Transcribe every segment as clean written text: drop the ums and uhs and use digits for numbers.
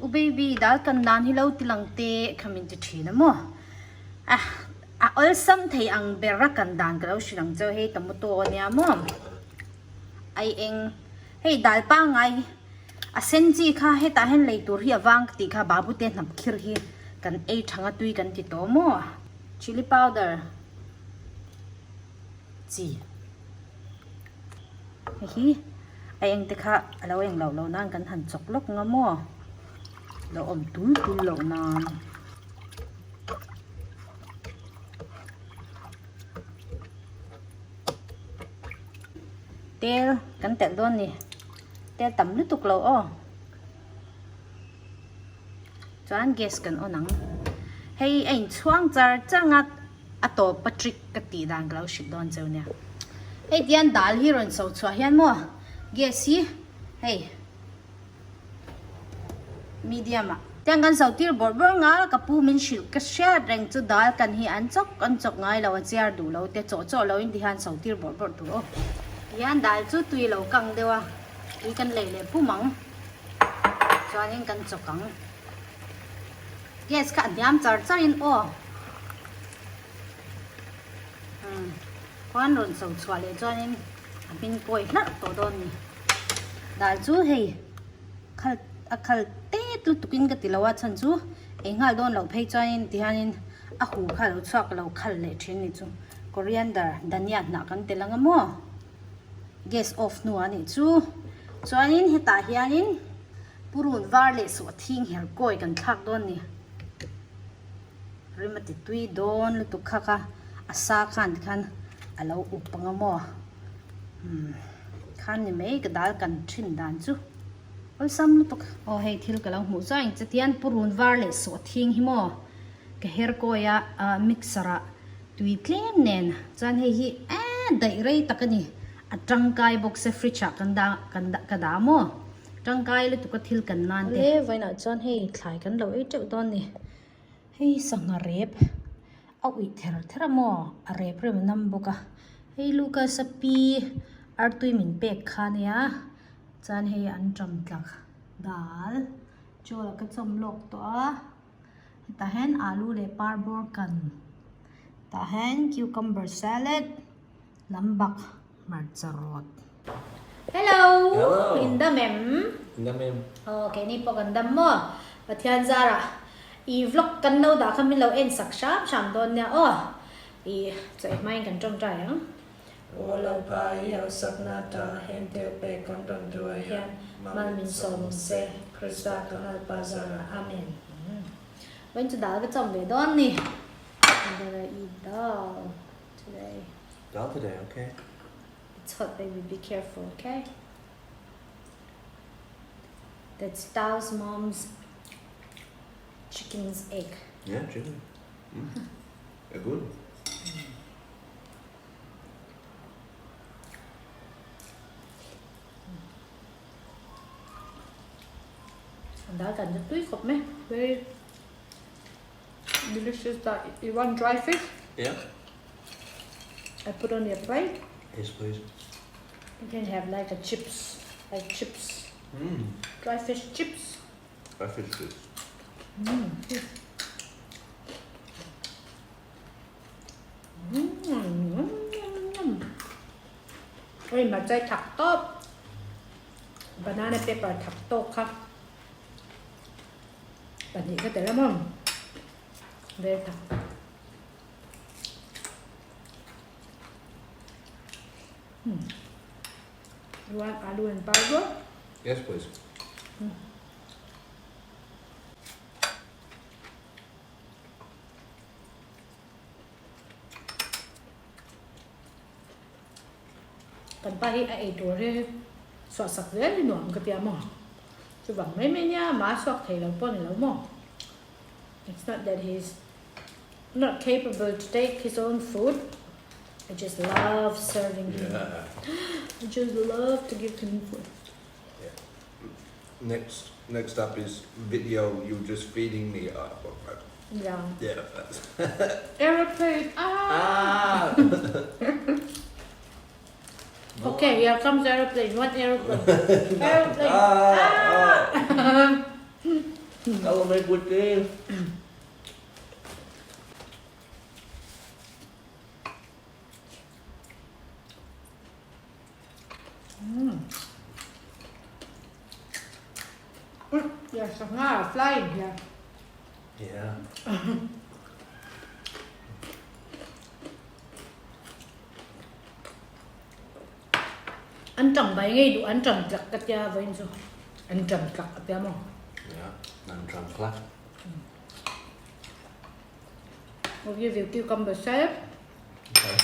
baby dal kan dan hi lo tilang te khamin ti thina mo awlsam theih ang bera kan dan ka lo silang cho he tamuto ania mo ai eng hei dal pa ngai senji kha he ta hen leitur hi awang ti kha babu te nam khir hi kan ei thanga tui kan ti to mo chili powder chi hi ai eng te kha alo eng lo nang kan han chok lok nga mo lo om tul lo nan tel kan tel don ni tel tam lu tuk lo o chuan gas kan onang hei ein chuang char changak ato patrik ka ti dang lo shit don cheu nia hei dian dal hi ron so chua hian mo gas hi hei medium a tiang kan so tir bor nga ka pu min shil ka share reng chu dal kan hi an chok ngai lo chiar du lo te cho lo in di han so tir bor tu o yan dal chu tui lo kang dewa i kan le pu mang chuan in kan chok kang yes ka diam char in o kwan ron so chwa le chuan in bin koi hla to don ni dal chu hei khal te tu tukin ka tilawa chan chu engal don lo phei chuan in ti hanin a hu kha lo chak lo khal le thin ni chu coriander dania na kan telanga mo gas off nu ani chu chuanin heta hianin purun var le so thing her koi kan thak don ni rimati tui don lu tu kha asa khan alo upanga mo khan ni mei ka dal kan thin dan chu awlsam lu tu o hei thil ka lo mu chain chatian purun var le so thing hi mo ka her koya mixera tui tlem nen chan hei hi dai rei takani atangkai box se fridge kan da mo tangkai le tu ka thil kan nan te vaina chon hei thlai kan lo e teu don ni hei sanga rep au I thera mo a rep rem nam boka hei luka sapi artui min pek khania chan hei an tram tlak dal chol ka chom lok to a ta hen alu le parbor kan ta hen cucumber salad lambak marcharot. Hello. Inda mem. Okay, ni po ganda mo. Patyan Zara. I-vlog kan lo da kami lo en sak sham don niya. I so mai kan trong trai ha. Walau pai hau sak na ta hen teo pe kon ton tua hian man min som se Krista ka hal pazara. Amen. When to dal ka chom ve don ni. I'm gonna eat dal today. Dal today, okay. It's hot, baby. Be careful, okay? That's Tao's mom's chicken's egg. Yeah, chicken. They're good. And that can just do it, me. Very delicious. That you want dry fish? Yeah. I put on your plate. Yes, please. You can have like chips. Dry fish chips. Dry fish chips. Ôi mà chơi thật tốt. Banana pepper thật tốt không? Bạn nghĩ có thể lắm không? Về thật. You want aloo and pawh? Yes, please. Kan pa hi ai tur he so sak le ni nuam ka pia mo. Chu bang mai mai nya ma sok thei lo pon lo mo. It's not that he's not capable to take his own food. I just love serving him. I just love to give him food. Yeah. Next up is video you just feeding me. Yeah. Yeah. That's Aeroplane. Okay, here comes aeroplane. What aeroplane? Aeroplane. Elevate with this. Yeah, some are flying here. Yeah. Anh trầm bậy ngay đủ anh trầm chặt cái cha với anh rồi. Anh trầm chặt cái cha mà. Yeah. And drum clap. I'll give you cucumber salad. Okay.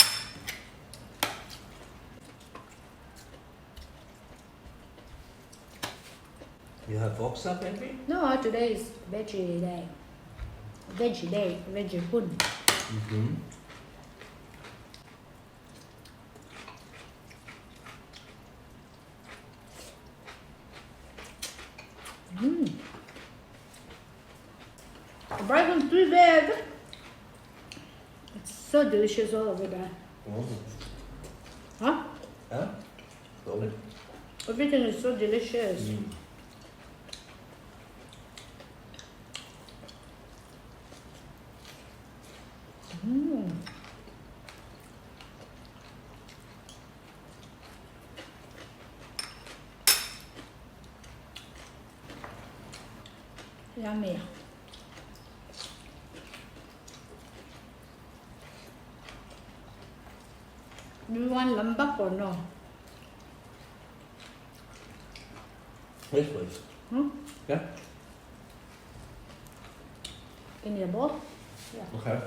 You have awlsam, maybe? No, today is veggie day. Veggie day, veggie food. Mm-hmm. The rice was too bad. It's so delicious all over there. Mm. Huh? Huh? Cool. Everything is so delicious. Mm. Yummy. Do you want lambak or no? Yes, please. Hmm? Yeah? In your bowl? Yeah. Okay.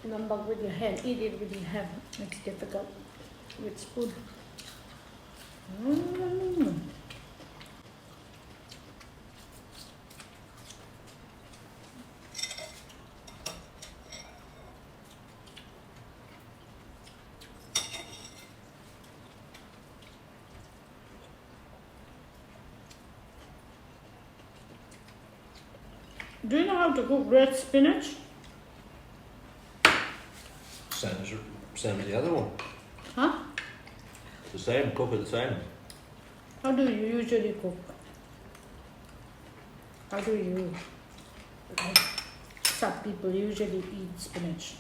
Lambak with your hand. Eat it with your hand. It's difficult with spoon. Do you know how to cook red spinach? Same as the other one. Huh? The same, cook it the same. How do you usually cook? How do you? Some people usually eat spinach.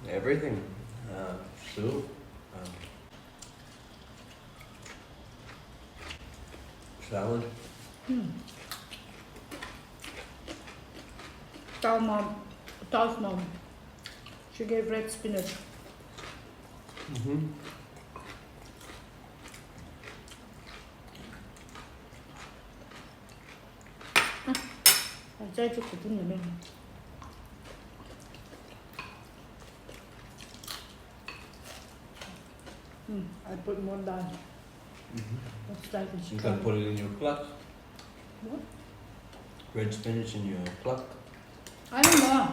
Everything. Soup. Salad. Tau's mom, she gave red spinach. Mm-hmm. I tried to cook in the middle. I put more down. Looks like it's You can put it in your cluck. What? Red spinach in your cluck. I don't know.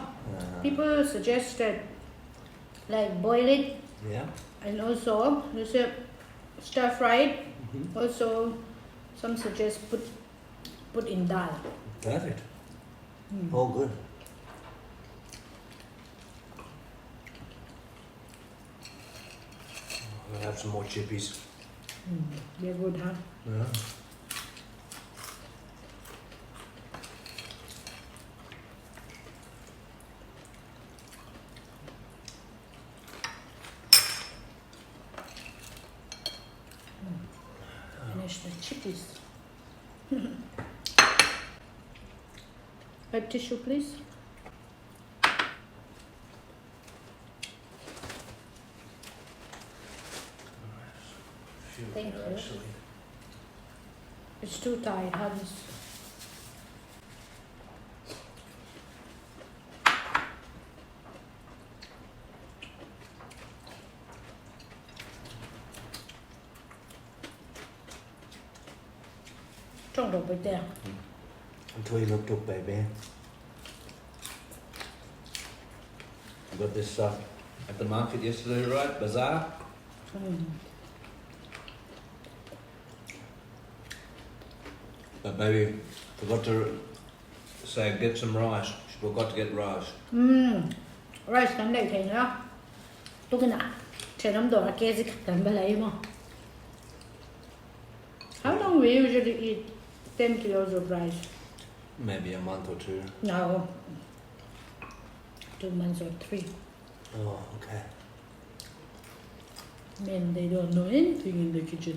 People suggested like boil it Yeah. and also you say stir fry it. Mm-hmm. Also some suggest put in dal. Perfect. All good. We'll have some more chippies. They're good, huh? Yeah. Finish the chippies. Wet tissue, please. Thank you. Actually. It's too tight, Hans. Trong đầu bịch tè. Until you looked up, baby. I got this at the market yesterday, right? Bazaar. But baby forgot to say get some rice. She forgot to get rice. Rice kan đầy thành đó. Tôi cái nào? Trẻ nắm đồ là kia gì cần bà lấy mà. How long we usually eat 10 kilos of rice. Maybe a month or two. No, 2 months or 3. Oh, okay. Men, they don't know anything in the kitchen.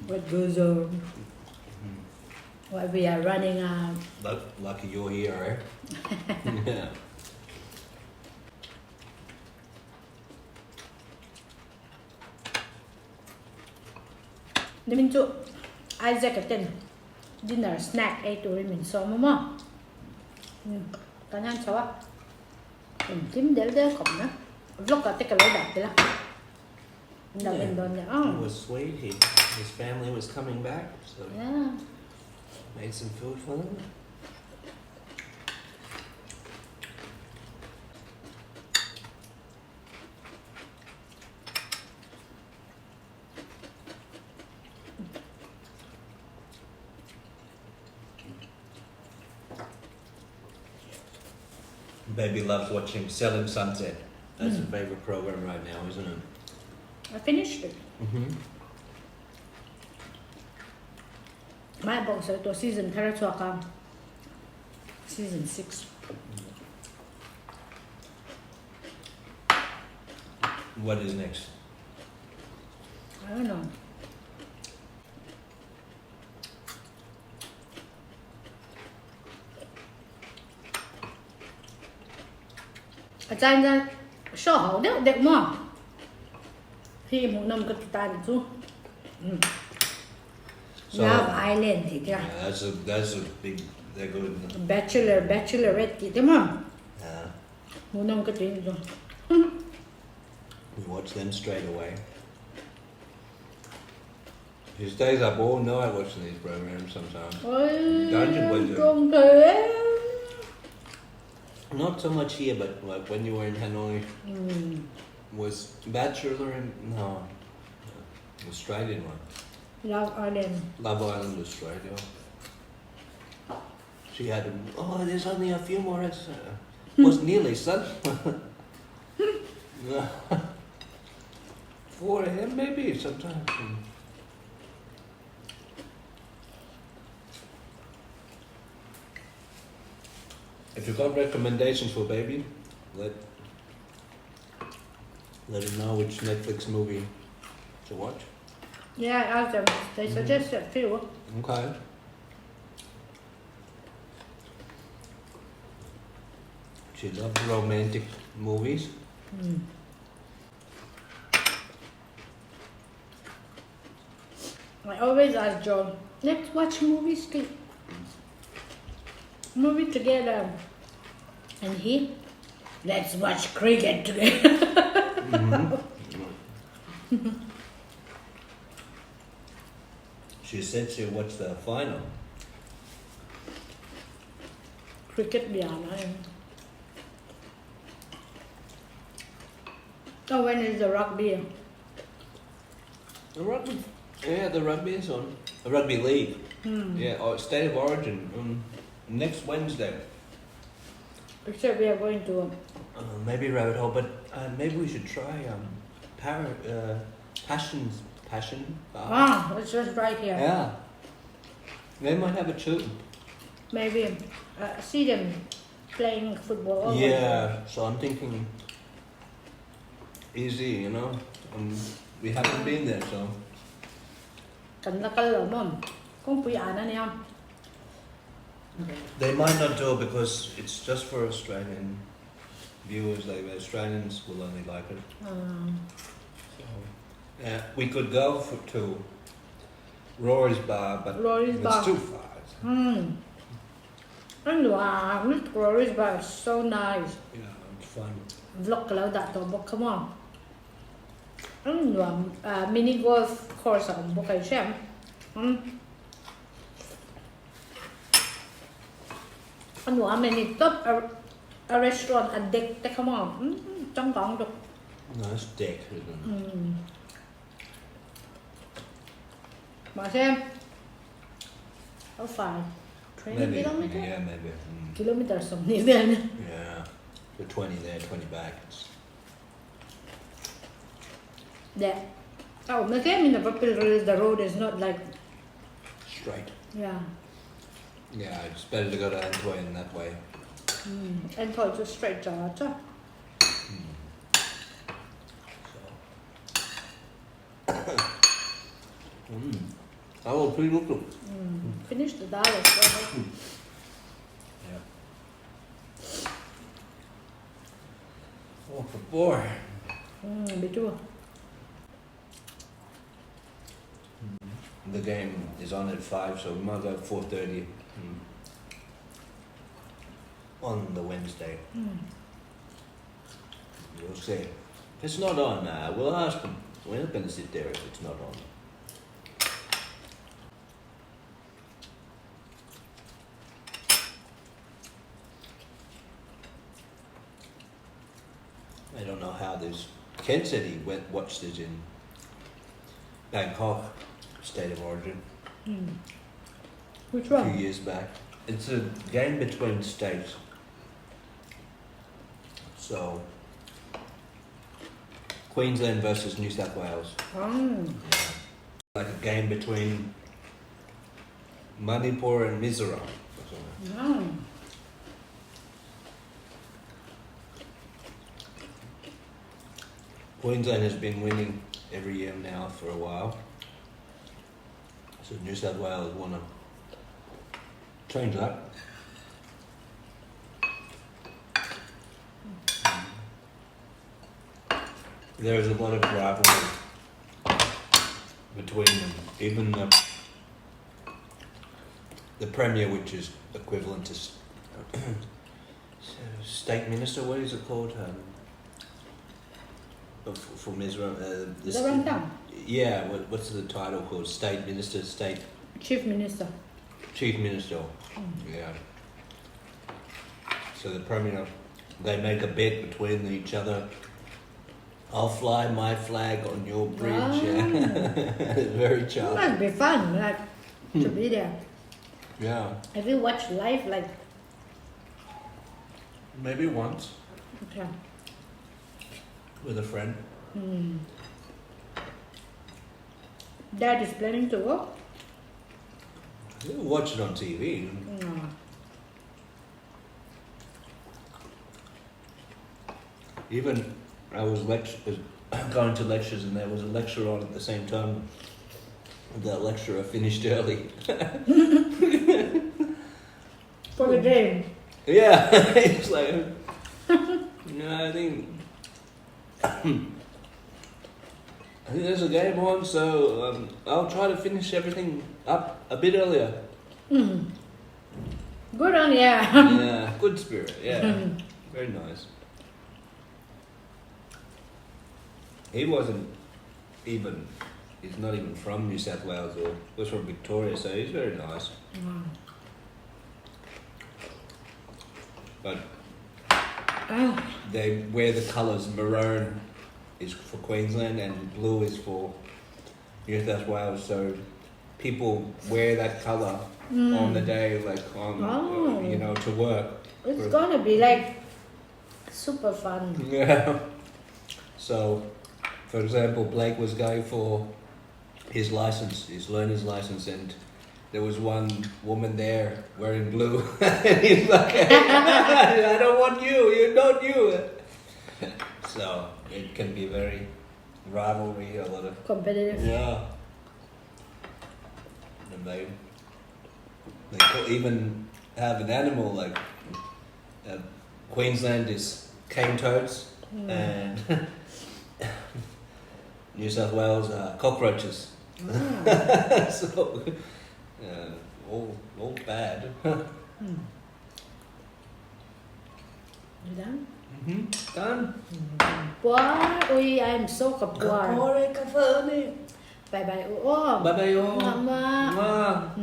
What goes on? What we are running out. Lucky you're here, eh? Yeah. Để mình chụp Isaac ở trên dinner snack ấy tụi mình xong đúng không? Cả nhà cháu á. Mình chím để cổng đó. Vlog cả tất cả lối đặt thế là. Đâu bên đó nhá. It was sweet. His family was coming back, so Yeah. made some food for them. Baby loves watching Selling Sunset. That's her favorite program right now, isn't it? I finished it. My box to season Karatuaka. Season 6. What is next? I don't know. Ở trên ra sổ hậu đẹp đẹp mà. Khi một năm cái tan chú. So- Love Island thì kìa. Yeah, that's a big. They're good. Bachelorette thì thế mà. Yeah, Một năm cái chuyện rồi. we watch them straight away. He stays up all night watching these programs sometimes. Ôi, Dungeon Wizard. không thể. Not so much here, but like when you were in Hanoi, was Bachelor in no Australian one. Love Island. Love Island Australia. She had there's only a few more was nearly son. 4 a.m. maybe sometimes. If you've got recommendations for baby, let him know which Netflix movie to watch. Yeah, I asked them. They suggested a few. Okay. She loves romantic movies. I always ask John, let's watch movies movie together. And he, let's watch cricket together. She said she'll watch the final. Cricket yeah, no. Oh, when is the rugby? The rugby, yeah, the rugby is on. The rugby league. Yeah, State of Origin next Wednesday. Except we are going to Maybe Rabbit Hole, but maybe we should try Passion. it's just right here. Yeah. They might have a too. Maybe see them playing football. All Yeah, so I'm thinking easy, we haven't been there, so. Cảnh là cái lợn không? Không phải ăn anh em. They might not do it because it's just for Australian viewers. Australians will only like it. So, we could go to Rory's Bar, but Rory's it's Bar. too far. And wow, look, Rory's Bar is so nice. Yeah, it's fun. Vlog ka lang dato, but come on. Ang mini golf course ang bukay siya. Many top a restaurant a deck, come on. Trong gọn được. Nice deck, isn't it? Mà xem. How far? 20 Maybe, kilometers? yeah, maybe. Kilometers something there. Yeah, the 20 there, 20 back. Yeah. Oh, again, in the road is not like straight. Yeah. Yeah, it's better to go to Antoy in that way. And thôi just straight jaw. So. Oh, pretty good. Finish the dal as well. Yeah. Oh, for boy. Me too. The game is on at 5, so we might go at 4:30 on the Wednesday. We'll see. If it's not on, we'll ask them. We're not going to sit there if it's not on. I don't know how this. Ken said he watched it in Bangkok, state of origin, Which a one? few years back. It's a game between states. So, Queensland versus New South Wales. Oh. Like a game between Manipur and Mizoram. or something. No. Queensland has been winning every year now for a while. So New South Wales want to change that. There is a lot of rivalry between them. Even the Premier, which is equivalent to State Minister, what is it called? For Mizoram, Zarangtam. yeah, what's the title called? State Minister, State Chief Minister. Chief Minister. Yeah. So the Premier, they make a bet between each other. I'll fly my flag on your bridge. Yeah. It's very It charming. must be fun, like, to be there. Yeah. Have you watched live, like, Maybe once okay. with a friend. Dad is planning to go? You watch it on TV. No. Even I was going to lectures, and there was a lecture on at the same time. That lecturer finished early. For the game. Yeah, it's like, I think there's a game on, so I'll try to finish everything up a bit earlier. Good on ya. Yeah, good spirit. Yeah, very nice. He wasn't even. He's not even from New South Wales, or was from Victoria, so he's very nice. But they wear the colours. Maroon is for Queensland and blue is for New South Wales. So people wear that colour on the day, like on to work. It's gonna be like super fun. Yeah. So, for example, Blake was going for his license, his learner's license, and there was one woman there wearing blue. And he's like, I don't want you, you're not you. So it can be very rivalry, a lot of Competitive. yeah. And they could even have an animal like Queensland is cane toads and New South Wales are cockroaches. So all bad. You done? Done. Quá ui I'm so kapwa. Kapore, Bye bye. Oh. Bye bye. Mama.